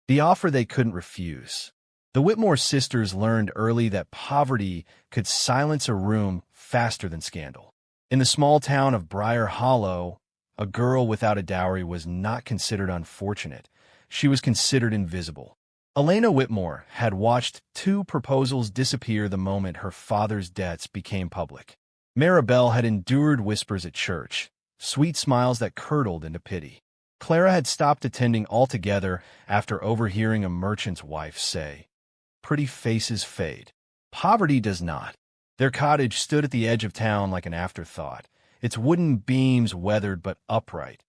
the offer they couldn't refuse. The Whitmore sisters learned early that poverty could silence a room faster than scandal. In the small town of Briar Hollow, a girl without a dowry was not considered unfortunate. She was considered invisible. Elena Whitmore had watched 2 proposals disappear the moment her father's debts became public. Maribel had endured whispers at church, sweet smiles that curdled into pity. Clara had stopped attending altogether after overhearing a merchant's wife say, "Pretty faces fade. Poverty does not." Their cottage stood at the edge of town like an afterthought, its wooden beams weathered but upright,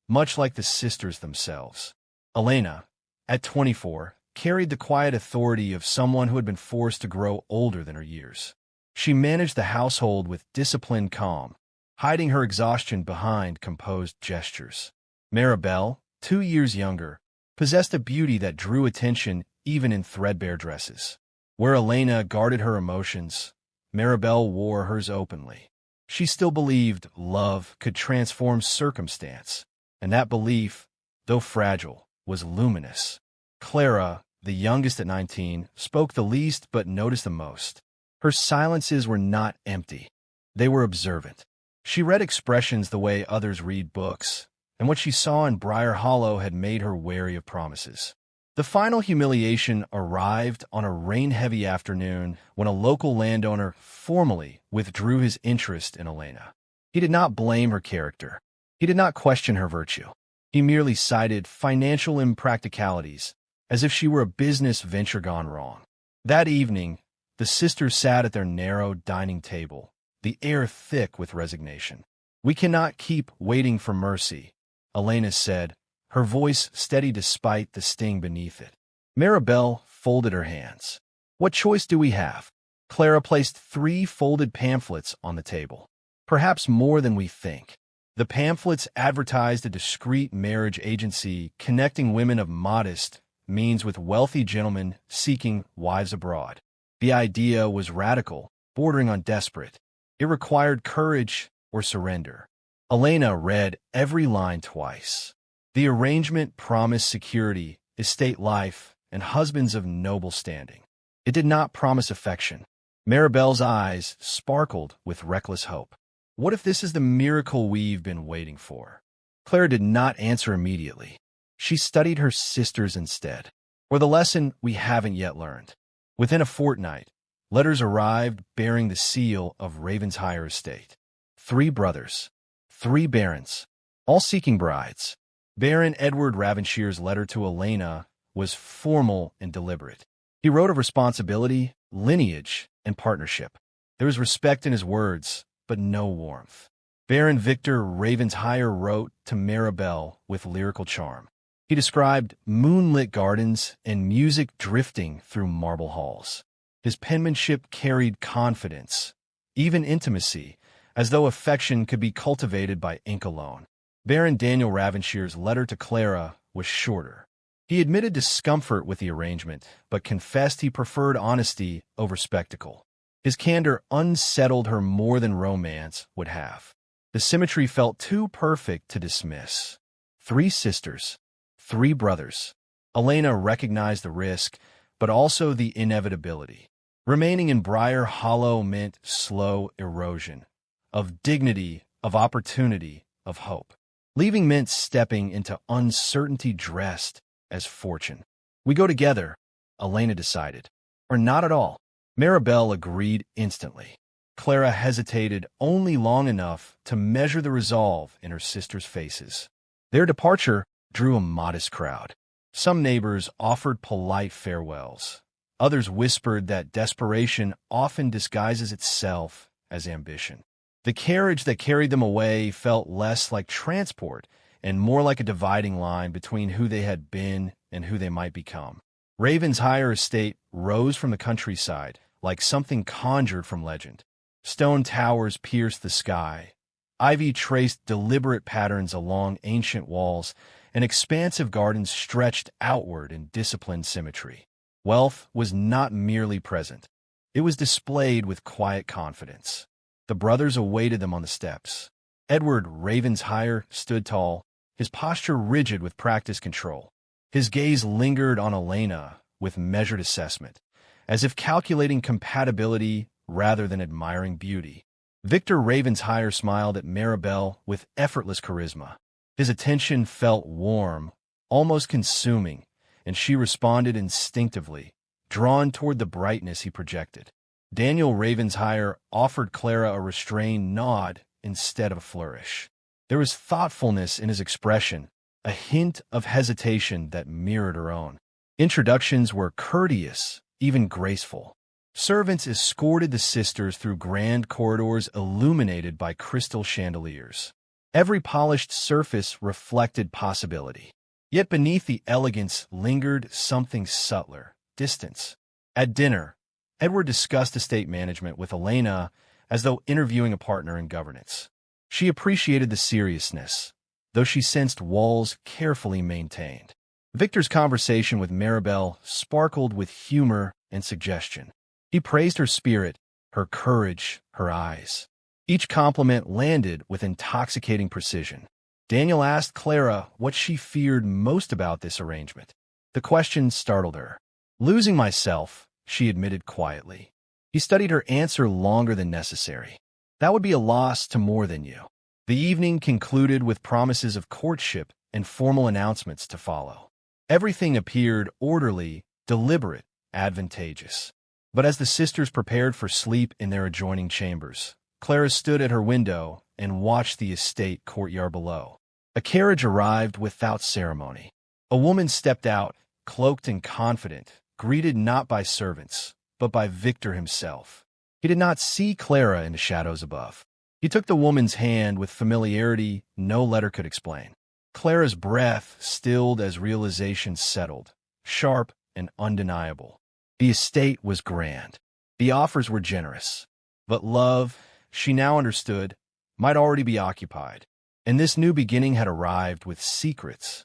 much like the sisters themselves. Elena, at 24, carried the quiet authority of someone who had been forced to grow older than her years. She managed the household with disciplined calm, hiding her exhaustion behind composed gestures. Maribel, 2 years younger, possessed a beauty that drew attention even in threadbare dresses. Where Elena guarded her emotions, Maribel wore hers openly. She still believed love could transform circumstance, and that belief, though fragile, was luminous. Clara, the youngest at 19, spoke the least but noticed the most. Her silences were not empty. They were observant. She read expressions the way others read books, and what she saw in Briar Hollow had made her wary of promises. The final humiliation arrived on a rain-heavy afternoon when a local landowner formally withdrew his interest in Elena. He did not blame her character. He did not question her virtue. He merely cited financial impracticalities, as if she were a business venture gone wrong. That evening, the sisters sat at their narrow dining table, the air thick with resignation. "We cannot keep waiting for mercy," Elena said, her voice steady despite the sting beneath it. Maribel folded her hands. "What choice do we have?" Clara placed 3 folded pamphlets on the table. "Perhaps more than we think." The pamphlets advertised a discreet marriage agency connecting women of modest means with wealthy gentlemen seeking wives abroad. The idea was radical, bordering on desperate. It required courage or surrender. Elena read every line twice. The arrangement promised security, estate life, and husbands of noble standing. It did not promise affection. Maribel's eyes sparkled with reckless hope. What if this is the miracle we've been waiting for? Clara did not answer immediately. She studied her sisters instead, or the lesson we haven't yet learned. Within a fortnight, letters arrived bearing the seal of Ravenshire Estate. 3 brothers, 3 barons, all seeking brides. Baron Edward Ravenshire's letter to Elena was formal and deliberate. He wrote of responsibility, lineage, and partnership. There was respect in his words, but no warmth. Baron Victor Ravenshire wrote to Maribel with lyrical charm. He described moonlit gardens and music drifting through marble halls. His penmanship carried confidence, even intimacy, as though affection could be cultivated by ink alone. Baron Daniel Ravenshire's letter to Clara was shorter. He admitted discomfort with the arrangement, but confessed he preferred honesty over spectacle. His candor unsettled her more than romance would have. The symmetry felt too perfect to dismiss. 3 sisters, 3 brothers. Elena recognized the risk, but also the inevitability. Remaining in Briar Hollow meant slow erosion, of dignity, of opportunity, of hope. Leaving meant stepping into uncertainty dressed as fortune. "We go together," Elena decided. "Or not at all." Maribel agreed instantly. Clara hesitated only long enough to measure the resolve in her sisters' faces. Their departure drew a modest crowd. Some neighbors offered polite farewells. Others whispered that desperation often disguises itself as ambition. The carriage that carried them away felt less like transport and more like a dividing line between who they had been and who they might become. Ravenshire Estate rose from the countryside like something conjured from legend. Stone towers pierced the sky. Ivy traced deliberate patterns along ancient walls, and expansive gardens stretched outward in disciplined symmetry. Wealth was not merely present. It was displayed with quiet confidence. The brothers awaited them on the steps. Edward Ravenshire stood tall, his posture rigid with practiced control. His gaze lingered on Elena with measured assessment, as if calculating compatibility rather than admiring beauty. Victor Ravenshire smiled at Maribel with effortless charisma. His attention felt warm, almost consuming, and she responded instinctively, drawn toward the brightness he projected. Daniel Ravenshire offered Clara a restrained nod instead of a flourish. There was thoughtfulness in his expression, a hint of hesitation that mirrored her own. Introductions were courteous, even graceful. Servants escorted the sisters through grand corridors illuminated by crystal chandeliers. Every polished surface reflected possibility. Yet beneath the elegance lingered something subtler, distance. At dinner, Edward discussed estate management with Elena as though interviewing a partner in governance. She appreciated the seriousness, though she sensed walls carefully maintained. Victor's conversation with Maribel sparkled with humor and suggestion. He praised her spirit, her courage, her eyes. Each compliment landed with intoxicating precision. Daniel asked Clara what she feared most about this arrangement. The question startled her. "Losing myself," she admitted quietly. He studied her answer longer than necessary. "That would be a loss to more than you." The evening concluded with promises of courtship and formal announcements to follow. Everything appeared orderly, deliberate, advantageous. But as the sisters prepared for sleep in their adjoining chambers, Clara stood at her window and watched the estate courtyard below. A carriage arrived without ceremony. A woman stepped out, cloaked and confident, greeted not by servants, but by Victor himself. He did not see Clara in the shadows above. He took the woman's hand with familiarity no letter could explain. Clara's breath stilled as realization settled, sharp and undeniable. The estate was grand. The offers were generous. But love, she now understood, might already be occupied. And this new beginning had arrived with secrets.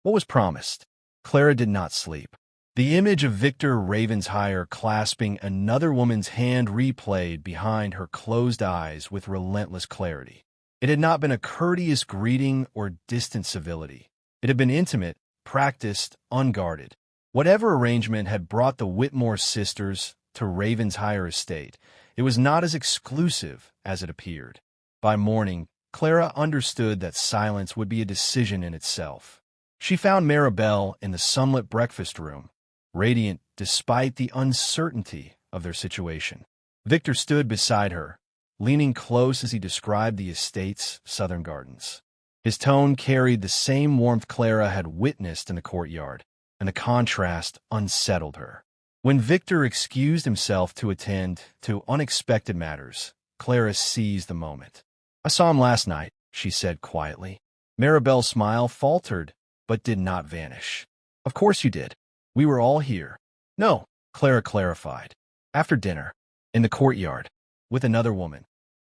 What was promised? Clara did not sleep. The image of Victor Ravenshire clasping another woman's hand replayed behind her closed eyes with relentless clarity. It had not been a courteous greeting or distant civility. It had been intimate, practiced, unguarded. Whatever arrangement had brought the Whitmore sisters to Ravenshire Estate, it was not as exclusive as it appeared. By morning, Clara understood that silence would be a decision in itself. She found Maribel in the sunlit breakfast room, radiant despite the uncertainty of their situation. Victor stood beside her, leaning close as he described the estate's southern gardens. His tone carried the same warmth Clara had witnessed in the courtyard, and the contrast unsettled her. When Victor excused himself to attend to unexpected matters, Clara seized the moment. "I saw him last night," she said quietly. Maribel's smile faltered, but did not vanish. "Of course you did. We were all here." "No," Clara clarified. "After dinner, in the courtyard, with another woman."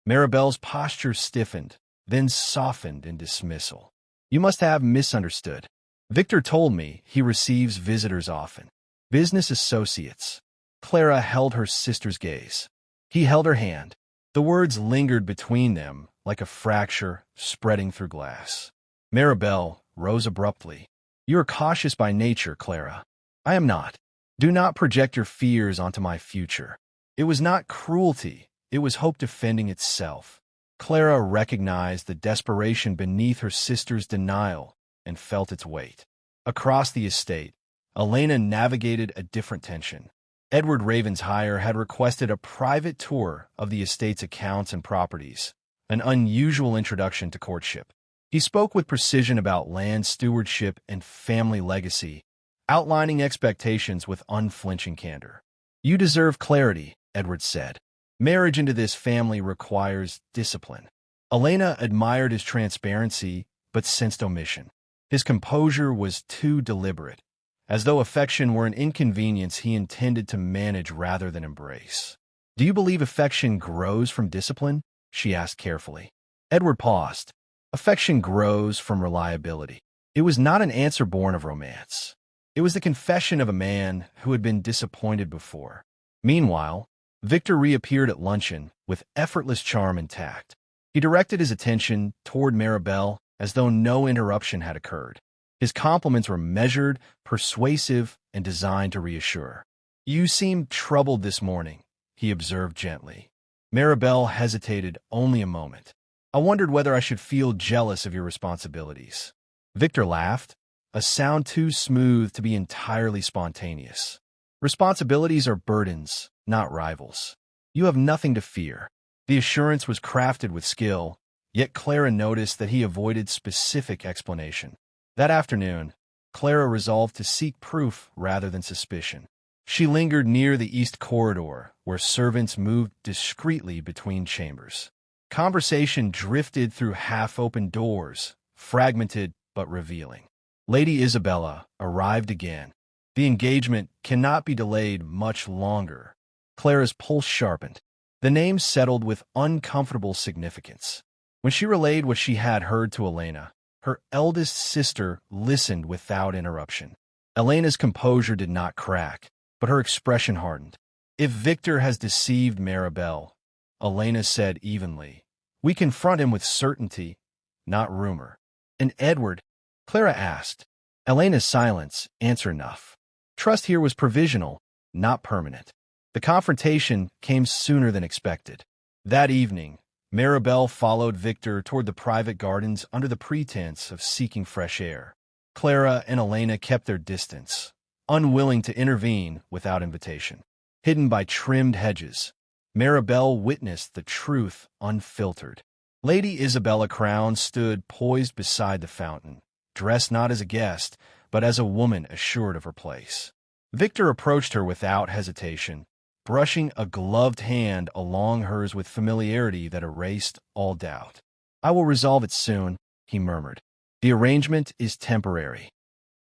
Maribel's posture stiffened, then softened in dismissal. "You must have misunderstood. Victor told me he receives visitors often. Business associates." Clara held her sister's gaze. He held her hand. The words lingered between them like a fracture spreading through glass. Maribel rose abruptly. "You are cautious by nature, Clara." "I am not. Do not project your fears onto my future." It was not cruelty. It was hope defending itself. Clara recognized the desperation beneath her sister's denial and felt its weight. Across the estate, Elena navigated a different tension. Edward Ravenshire had requested a private tour of the estate's accounts and properties, an unusual introduction to courtship. He spoke with precision about land stewardship and family legacy, outlining expectations with unflinching candor. "You deserve clarity," Edward said. "Marriage into this family requires discipline." Elena admired his transparency, but sensed omission. His composure was too deliberate, as though affection were an inconvenience he intended to manage rather than embrace. "Do you believe affection grows from discipline?" she asked carefully. Edward paused. "Affection grows from reliability." It was not an answer born of romance. It was the confession of a man who had been disappointed before. Meanwhile, Victor reappeared at luncheon with effortless charm and tact. He directed his attention toward Maribel as though no interruption had occurred. His compliments were measured, persuasive, and designed to reassure. "You seem troubled this morning," he observed gently. Maribel hesitated only a moment. "I wondered whether I should feel jealous of your responsibilities." Victor laughed, a sound too smooth to be entirely spontaneous. "Responsibilities are burdens, not rivals. You have nothing to fear." The assurance was crafted with skill, yet Clara noticed that he avoided specific explanation. That afternoon, Clara resolved to seek proof rather than suspicion. She lingered near the east corridor, where servants moved discreetly between chambers. Conversation drifted through half-open doors, fragmented but revealing. Lady Isabella arrived again. The engagement cannot be delayed much longer. Clara's pulse sharpened. The name settled with uncomfortable significance. When she relayed what she had heard to Elena, her eldest sister listened without interruption. Elena's composure did not crack, but her expression hardened. "If Victor has deceived Maribel," Elena said evenly, "we confront him with certainty, not rumor." "And Edward?" Clara asked. Elena's silence answered enough. Trust here was provisional, not permanent. The confrontation came sooner than expected. That evening, Maribel followed Victor toward the private gardens under the pretense of seeking fresh air. Clara and Elena kept their distance, unwilling to intervene without invitation. Hidden by trimmed hedges, Maribel witnessed the truth unfiltered. Lady Isabella Crown stood poised beside the fountain, dressed not as a guest, but as a woman assured of her place. Victor approached her without hesitation, brushing a gloved hand along hers with familiarity that erased all doubt. "I will resolve it soon," he murmured. "The arrangement is temporary."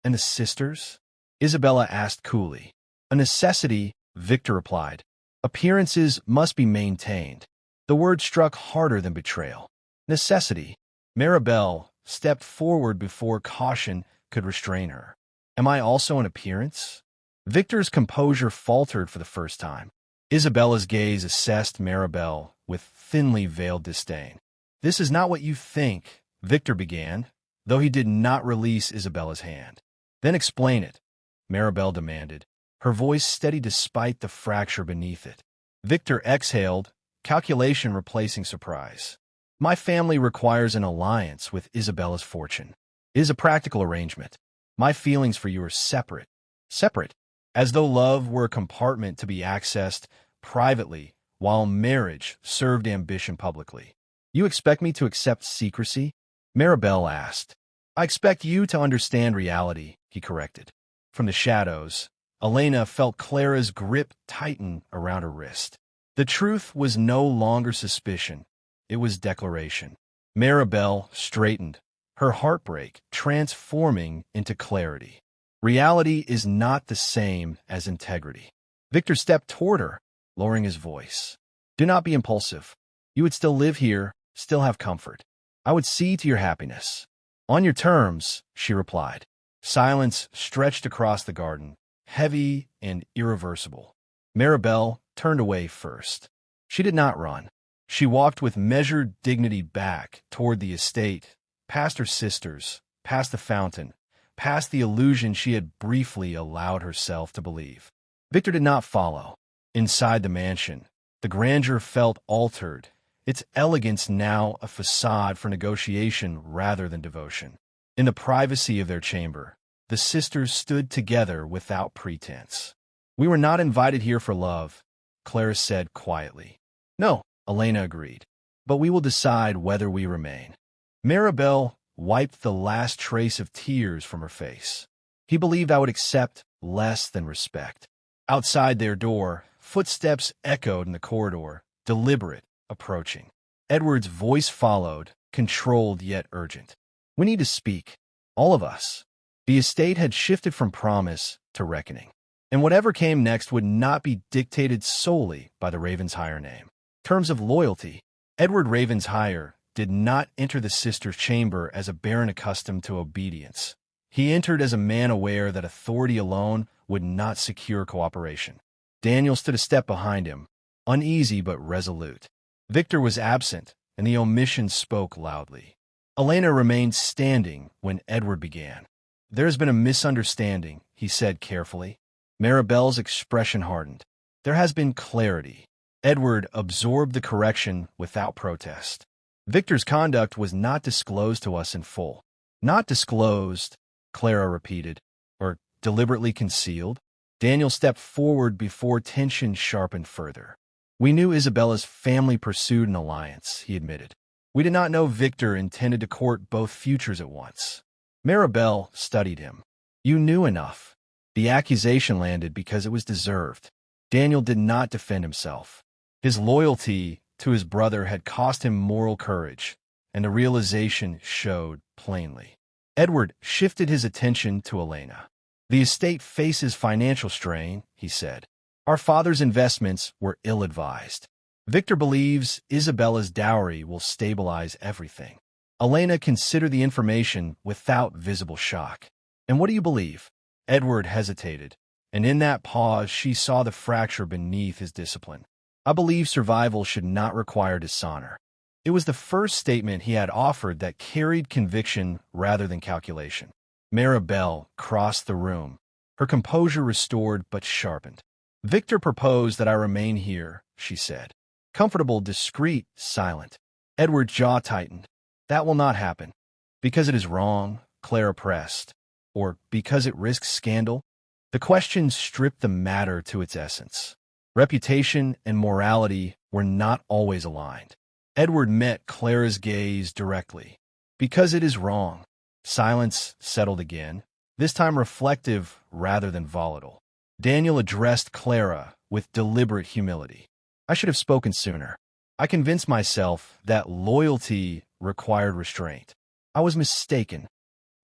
"And the sisters?" Isabella asked coolly. "A necessity," Victor replied. "Appearances must be maintained." The word struck harder than betrayal. Necessity. Maribel stepped forward before caution could restrain her. "Am I also an appearance?" Victor's composure faltered for the first time. Isabella's gaze assessed Maribel with thinly veiled disdain. "This is not what you think," Victor began, though he did not release Isabella's hand. "Then explain it," Maribel demanded, her voice steady despite the fracture beneath it. Victor exhaled, calculation replacing surprise. "My family requires an alliance with Isabella's fortune. It is a practical arrangement. My feelings for you are separate." Separate? As though love were a compartment to be accessed privately, while marriage served ambition publicly. "You expect me to accept secrecy?" Maribel asked. "I expect you to understand reality," he corrected. From the shadows, Elena felt Clara's grip tighten around her wrist. The truth was no longer suspicion. It was declaration. Maribel straightened, her heartbreak transforming into clarity. Reality is not the same as integrity. Victor stepped toward her, lowering his voice. "Do not be impulsive. You would still live here, still have comfort. I would see to your happiness." "On your terms," she replied. Silence stretched across the garden, heavy and irreversible. Maribel turned away first. She did not run. She walked with measured dignity back toward the estate, past her sisters, past the fountain, past the illusion she had briefly allowed herself to believe. Victor did not follow. Inside the mansion, the grandeur felt altered, its elegance now a facade for negotiation rather than devotion. In the privacy of their chamber, the sisters stood together without pretense. "We were not invited here for love," Clara said quietly. "No," Elena agreed, "but we will decide whether we remain." Maribel wiped the last trace of tears from her face. "He believed I would accept less than respect." Outside their door, footsteps echoed in the corridor, deliberate, approaching. Edward's voice followed, controlled yet urgent. "We need to speak. All of us." The estate had shifted from promise to reckoning. And whatever came next would not be dictated solely by the Ravenshire name. Terms of loyalty. Edward Ravenshire did not enter the sister's chamber as a baron accustomed to obedience. He entered as a man aware that authority alone would not secure cooperation. Daniel stood a step behind him, uneasy but resolute. Victor was absent, and the omission spoke loudly. Elena remained standing when Edward began. There's been a misunderstanding, he said carefully. Maribel's expression hardened. There has been clarity. Edward absorbed the correction without protest. Victor's conduct was not disclosed to us in full. Not disclosed, Clara repeated. Or deliberately concealed? Daniel stepped forward before tension sharpened further. We knew Isabella's family pursued an alliance, he admitted. We did not know Victor intended to court both futures at once. Maribel studied him. You knew enough. The accusation landed because it was deserved. Daniel did not defend himself. His loyalty to his brother had cost him moral courage, and the realization showed plainly. Edward shifted his attention to Elena. The estate faces financial strain, he said. Our father's investments were ill-advised. Victor believes Isabella's dowry will stabilize everything. Elena considered the information without visible shock. And what do you believe? Edward hesitated, and in that pause she saw the fracture beneath his discipline. I believe survival should not require dishonor. It was the first statement he had offered that carried conviction rather than calculation. Maribel crossed the room, her composure restored but sharpened. Victor proposed that I remain here, she said. Comfortable, discreet, silent. Edward's jaw tightened. That will not happen. Because it is wrong, Clara pressed. Or because it risks scandal? The question stripped the matter to its essence. Reputation and morality were not always aligned. Edward met Clara's gaze directly. Because it is wrong. Silence settled again, this time reflective rather than volatile. Daniel addressed Clara with deliberate humility. I should have spoken sooner. I convinced myself that loyalty required restraint. I was mistaken.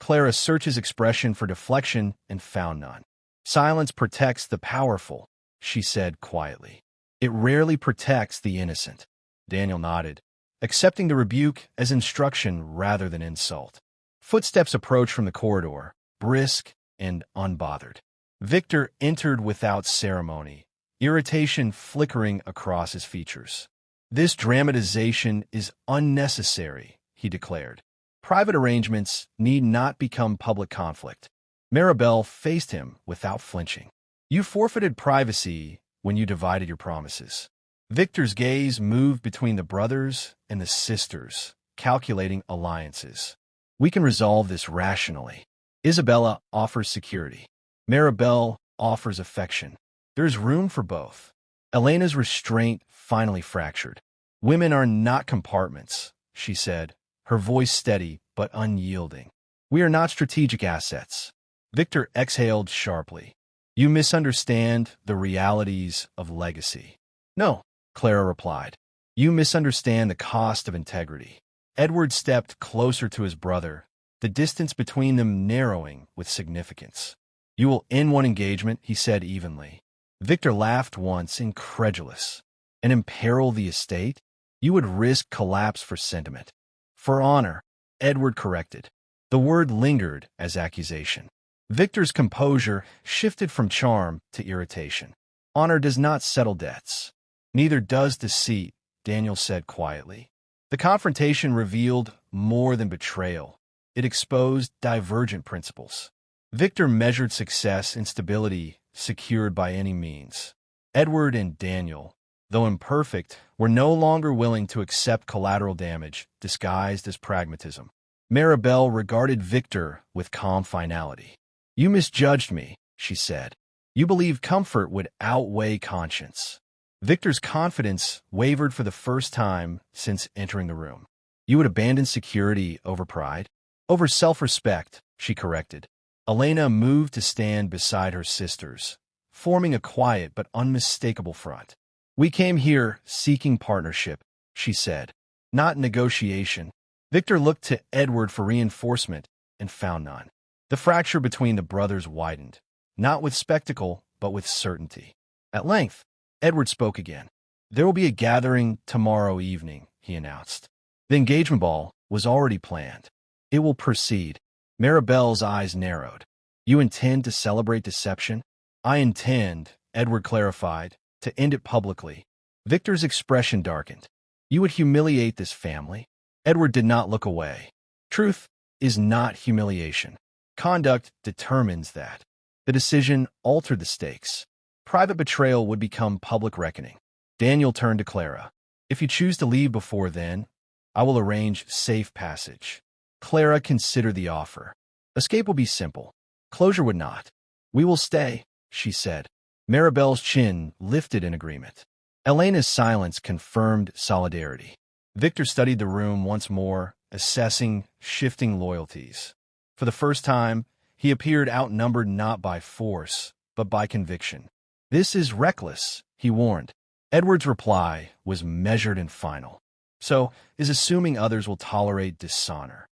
Clara searched his expression for deflection and found none. Silence protects the powerful, she said quietly. It rarely protects the innocent. Daniel nodded, accepting the rebuke as instruction rather than insult. Footsteps approached from the corridor, brisk and unbothered. Victor entered without ceremony, irritation flickering across his features. This dramatization is unnecessary, he declared. Private arrangements need not become public conflict. Maribel faced him without flinching. You forfeited privacy when you divided your promises. Victor's gaze moved between the brothers and the sisters, calculating alliances. We can resolve this rationally. Isabella offers security. Maribel offers affection. There's room for both. Elena's restraint finally fractured. Women are not compartments, she said, her voice steady but unyielding. We are not strategic assets. Victor exhaled sharply. You misunderstand the realities of legacy. No, Clara replied. You misunderstand the cost of integrity. Edward stepped closer to his brother, the distance between them narrowing with significance. You will end one engagement, he said evenly. Victor laughed once, incredulous. And imperil the estate? You would risk collapse for sentiment. For honor, Edward corrected. The word lingered as accusation. Victor's composure shifted from charm to irritation. Honor does not settle debts. Neither does deceit, Daniel said quietly. The confrontation revealed more than betrayal. It exposed divergent principles. Victor measured success in stability secured by any means. Edward and Daniel, though imperfect, were no longer willing to accept collateral damage disguised as pragmatism. Maribel regarded Victor with calm finality. You misjudged me, she said. You believed comfort would outweigh conscience. Victor's confidence wavered for the first time since entering the room. You would abandon security over pride? Over self-respect, she corrected. Elena moved to stand beside her sisters, forming a quiet but unmistakable front. We came here seeking partnership, she said, not negotiation. Victor looked to Edward for reinforcement and found none. The fracture between the brothers widened, not with spectacle, but with certainty. At length, Edward spoke again. There will be a gathering tomorrow evening, he announced. The engagement ball was already planned. It will proceed. Maribel's eyes narrowed. You intend to celebrate deception? I intend, Edward clarified, to end it publicly. Victor's expression darkened. You would humiliate this family? Edward did not look away. Truth is not humiliation. Conduct determines that. The decision altered the stakes. Private betrayal would become public reckoning. Daniel turned to Clara. If you choose to leave before then, I will arrange safe passage. Clara considered the offer. Escape will be simple. Closure would not. We will stay, she said. Maribel's chin lifted in agreement. Elena's silence confirmed solidarity. Victor studied the room once more, assessing shifting loyalties. For the first time, he appeared outnumbered not by force, but by conviction. This is reckless, he warned. Edward's reply was measured and final. So, is assuming others will tolerate dishonor.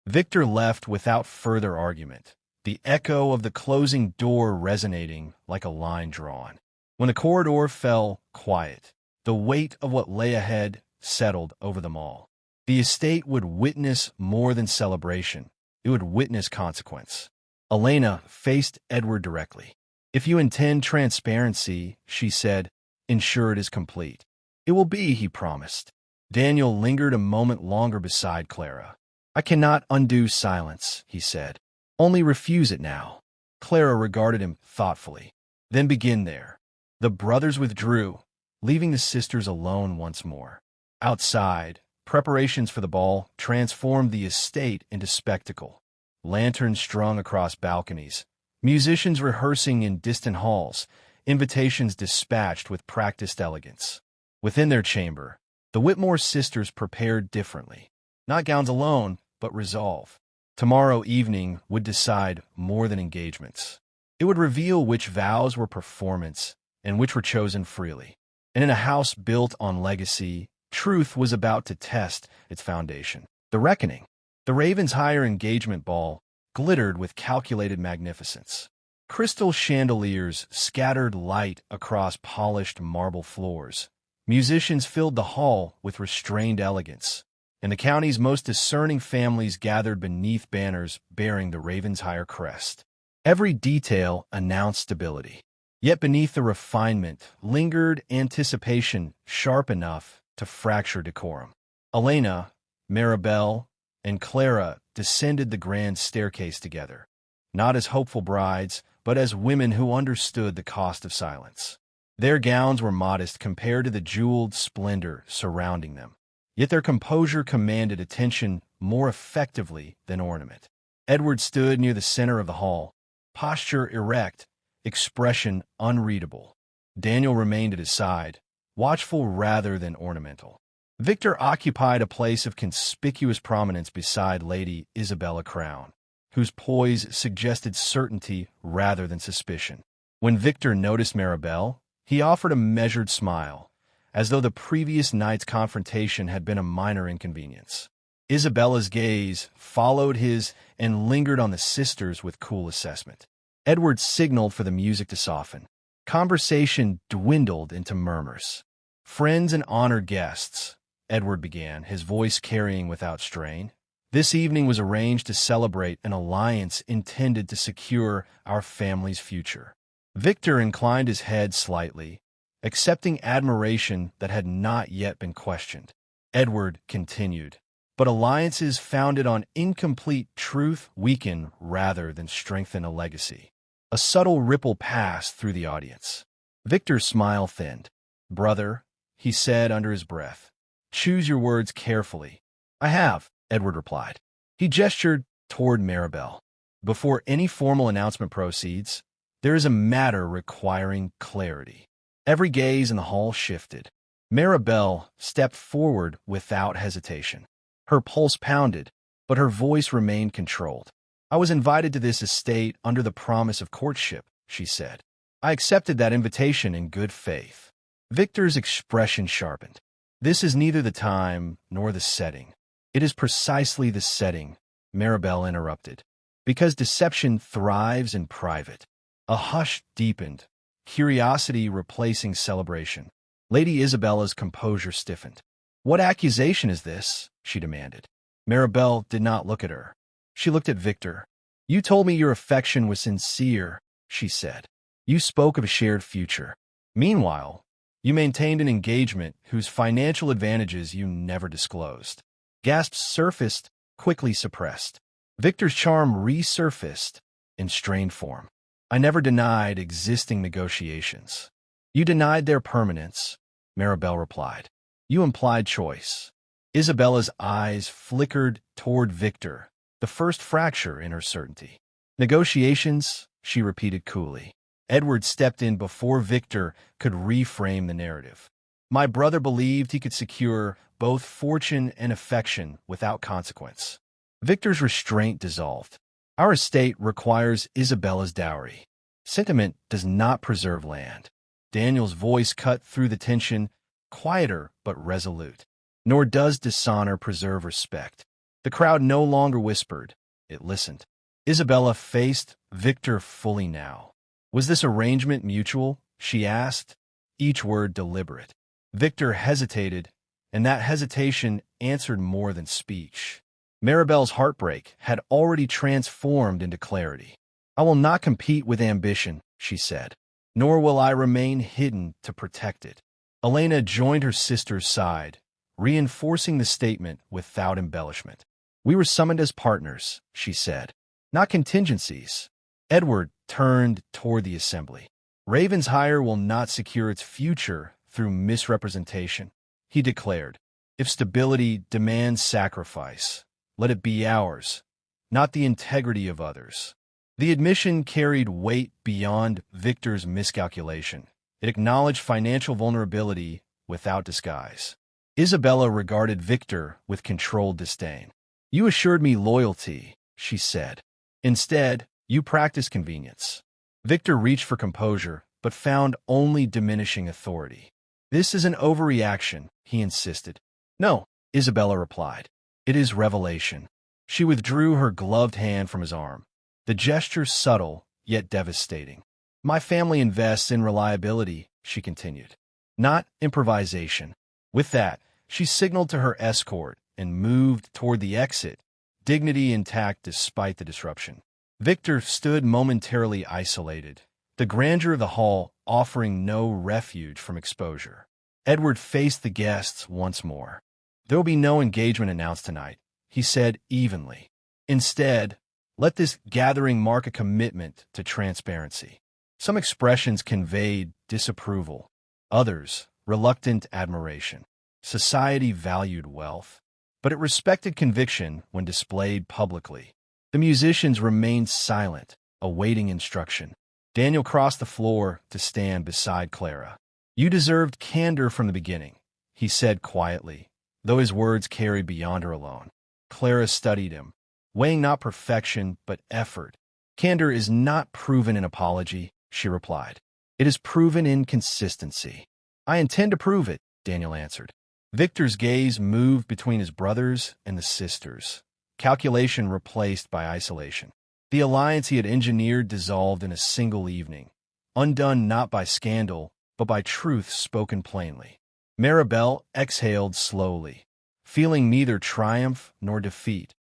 Victor left without further argument, the echo of the closing door resonating like a line drawn. When the corridor fell quiet, the weight of what lay ahead settled over them all. The estate would witness more than celebration. It would witness consequence. Elena faced Edward directly. If you intend transparency, she said, ensure it is complete. It will be, he promised. Daniel lingered a moment longer beside Clara. I cannot undo silence, he said. Only refuse it now. Clara regarded him thoughtfully. Then begin there. The brothers withdrew, leaving the sisters alone once more. Outside, preparations for the ball transformed the estate into spectacle. Lanterns strung across balconies, musicians rehearsing in distant halls, invitations dispatched with practiced elegance. Within their chamber, the Whitmore sisters prepared differently. Not gowns alone, but resolve. Tomorrow evening would decide more than engagements. It would reveal which vows were performance and which were chosen freely. And in a house built on legacy, truth was about to test its foundation. The reckoning. The Ravenshire engagement ball glittered with calculated magnificence. Crystal chandeliers scattered light across polished marble floors. Musicians filled the hall with restrained elegance, and the county's most discerning families gathered beneath banners bearing the Ravenshire crest. Every detail announced stability. Yet beneath the refinement lingered anticipation sharp enough to fracture decorum. Elena, Maribel, and Clara descended the grand staircase together, not as hopeful brides, but as women who understood the cost of silence. Their gowns were modest compared to the jeweled splendor surrounding them, yet their composure commanded attention more effectively than ornament. Edward stood near the center of the hall, posture erect, expression unreadable. Daniel remained at his side, watchful rather than ornamental. Victor occupied a place of conspicuous prominence beside Lady Isabella Crown, whose poise suggested certainty rather than suspicion. When Victor noticed Maribel, he offered a measured smile, as though the previous night's confrontation had been a minor inconvenience. Isabella's gaze followed his and lingered on the sisters with cool assessment. Edward signaled for the music to soften. Conversation dwindled into murmurs. Friends and honored guests, Edward began, his voice carrying without strain. This evening was arranged to celebrate an alliance intended to secure our family's future. Victor inclined his head slightly, accepting admiration that had not yet been questioned. Edward continued, but alliances founded on incomplete truth weaken rather than strengthen a legacy. A subtle ripple passed through the audience. Victor's smile thinned. Brother, he said under his breath, choose your words carefully. I have, Edward replied. He gestured toward Maribel. Before any formal announcement proceeds, there is a matter requiring clarity. Every gaze in the hall shifted. Maribel stepped forward without hesitation. Her pulse pounded, but her voice remained controlled. I was invited to this estate under the promise of courtship, she said. I accepted that invitation in good faith. Victor's expression sharpened. This is neither the time nor the setting. It is precisely the setting, Maribel interrupted, because deception thrives in private. A hush deepened, curiosity replacing celebration. Lady Isabella's composure stiffened. What accusation is this? She demanded. Maribel did not look at her. She looked at Victor. You told me your affection was sincere, she said. You spoke of a shared future. Meanwhile, you maintained an engagement whose financial advantages you never disclosed. Gasps surfaced, quickly suppressed. Victor's charm resurfaced in strained form. I never denied existing negotiations. You denied their permanence, Maribel replied. You implied choice. Isabella's eyes flickered toward Victor, the first fracture in her certainty. Negotiations, she repeated coolly. Edward stepped in before Victor could reframe the narrative. My brother believed he could secure both fortune and affection without consequence. Victor's restraint dissolved. Our estate requires Isabella's dowry. Sentiment does not preserve land. Daniel's voice cut through the tension, quieter but resolute. Nor does dishonor preserve respect. The crowd no longer whispered. It listened. Isabella faced Victor fully now. Was this arrangement mutual? She asked, each word deliberate. Victor hesitated, and that hesitation answered more than speech. Maribel's heartbreak had already transformed into clarity. I will not compete with ambition, she said, nor will I remain hidden to protect it. Elena joined her sister's side, reinforcing the statement without embellishment. We were summoned as partners, she said, not contingencies. Edward turned toward the assembly. Ravenshire will not secure its future through misrepresentation, he declared. If stability demands sacrifice, let it be ours, not the integrity of others. The admission carried weight beyond Victor's miscalculation. It acknowledged financial vulnerability without disguise. Isabella regarded Victor with controlled disdain. You assured me loyalty, she said. Instead, you practiced convenience. Victor reached for composure, but found only diminishing authority. This is an overreaction, he insisted. No, Isabella replied. It is revelation. She withdrew her gloved hand from his arm. The gesture subtle, yet devastating. My family invests in reliability, she continued, not improvisation. With that, she signaled to her escort and moved toward the exit, dignity intact despite the disruption. Victor stood momentarily isolated, the grandeur of the hall offering no refuge from exposure. Edward faced the guests once more. There will be no engagement announced tonight, he said evenly. Instead, let this gathering mark a commitment to transparency. Some expressions conveyed disapproval, others reluctant admiration. Society valued wealth, but it respected conviction when displayed publicly. The musicians remained silent, awaiting instruction. Daniel crossed the floor to stand beside Clara. You deserved candor from the beginning, he said quietly, though his words carried beyond her alone. Clara studied him, weighing not perfection but effort. Candor is not proven in apology, she replied. It is proven in consistency. I intend to prove it, Daniel answered. Victor's gaze moved between his brothers and the sisters, calculation replaced by isolation. The alliance he had engineered dissolved in a single evening, undone not by scandal, but by truth spoken plainly. Maribel exhaled slowly, feeling neither triumph nor defeat,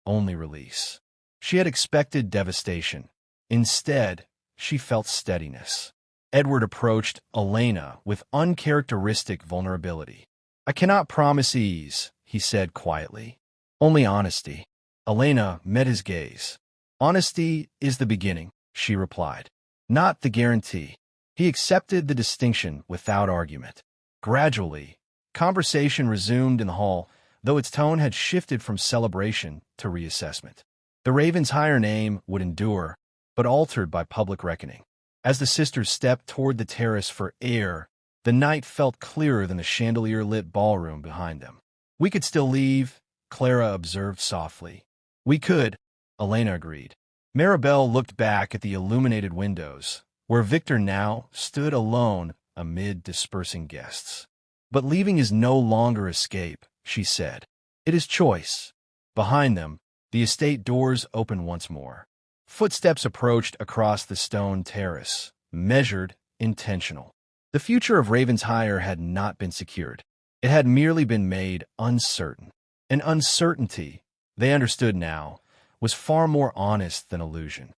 only release. She had expected devastation. Instead, she felt steadiness. Edward approached Elena with uncharacteristic vulnerability. I cannot promise ease, he said quietly. Only honesty. Elena met his gaze. Honesty is the beginning, she replied, not the guarantee. He accepted the distinction without argument. Gradually, conversation resumed in the hall, though its tone had shifted from celebration to reassessment. The Ravenshire name would endure, but altered by public reckoning. As the sisters stepped toward the terrace for air, the night felt clearer than the chandelier-lit ballroom behind them. We could still leave, Clara observed softly. We could, Elena agreed. Maribel looked back at the illuminated windows, where Victor now stood alone amid dispersing guests. But leaving is no longer escape, she said. It is choice. Behind them, the estate doors opened once more. Footsteps approached across the stone terrace, measured, intentional. The future of Ravenshire had not been secured. It had merely been made uncertain. And uncertainty, they understood now, was far more honest than illusion.